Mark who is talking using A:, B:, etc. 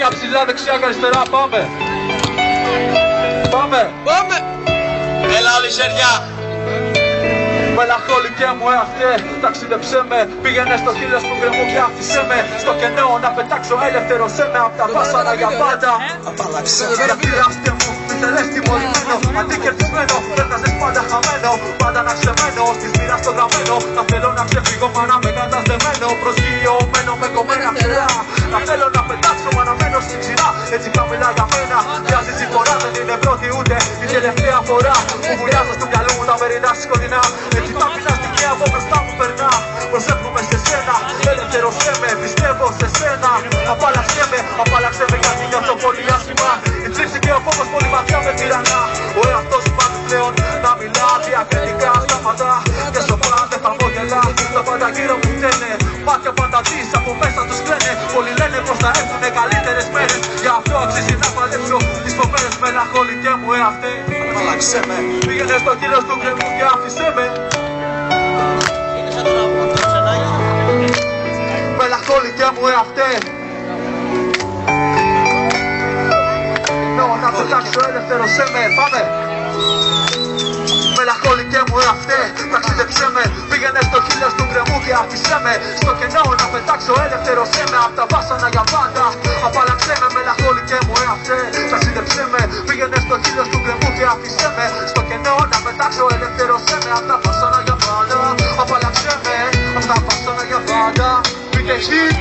A: χέρια ψηλά, δεξιά και αριστερά, πάμε. Πάμε.
B: Πάμε. Έλα όλοι χέρια.
A: Μελαγχολικέ μου εαυτέ, ταξίδεψέ με. Πήγαινε στο χείλος του γκρεμού και άφησέ με στο κενό να πετάξω, ελευθερώσέ με απ' τα βάσανα για πάντα.
B: Απαλλάξε με.
A: Γιατί ράστε μου, μη τελές τιμωρημένο, αντικερδισμένο, έφτασες πάντα χαμένο. Πάντα να ξεμένω, στις μοίρας το γραμμένο. Να θέλω να ξεφύγω, μα να με κατασδεμένο. Προσγειωμένο με κομμένα ξερά. Να θέλω να πετάξω, μα να μένω στην ξηρά. Έτσι χαμηλά για μένα, μοιάζει συμφορά. Δεν είναι πρώτη ούτε η τελευταία φορά που βουλιάζω στο μυαλό μου τα μερινά σκοτεινά. Έτσι τα πεινά στιγμία από μπροστά μου περνά. Προσεύχομαι σε σένα, ελευθερώσέ με, πιστεύω σε σένα. Απάλλαξέ με γιατί νιώθω πολύ άσχημα. Η τρίψη και ο φόβος πολύ βαθιά με τυραννά. Ο εαυτός μου πάντα πλέον να μιλά διακριτικά σταματά. Και σοπά δεν θα μογελά, τα πάντα γύρω μου φταίνε. Μάτια πάντα δεις από μέσα τους κλαίνε. Πολλοί λένε πως θα έρθουνε καλύτερες μέρες. Γι' αυτό αξίζει να παλέψω τις φοβέρες. Μελαγχολικέ μου εαυτέ,
B: Απαλλάξε με.
A: πήγαινε στο χείλος του γκρεμού και άφησέ με. Μελαγχολικέ μου εαυτέ, να πετάξω, ελευθερώσέ με, πάμε. Μελαγχολικέ μου εαυτέ, ταξίδεψέ με. Πήγαινε στο χείλος του γκρεμού και άφησέ με στο κενό να πετάξω, ελευθερώσέ με απ' τα βάσανα για πάντα. Απαλλάξέ με, μελαγχολικέ μου εαυτέ, ταξίδεψέ με. Πήγαινε στο χείλος του γκρεμού και άφησέ με στο κενό να πετάξω, ελευθερώσέ με απ' τα βάσανα για πάντα. Απαλλάξέ με απ' τα βάσανα για πάντα. Πήγε hit.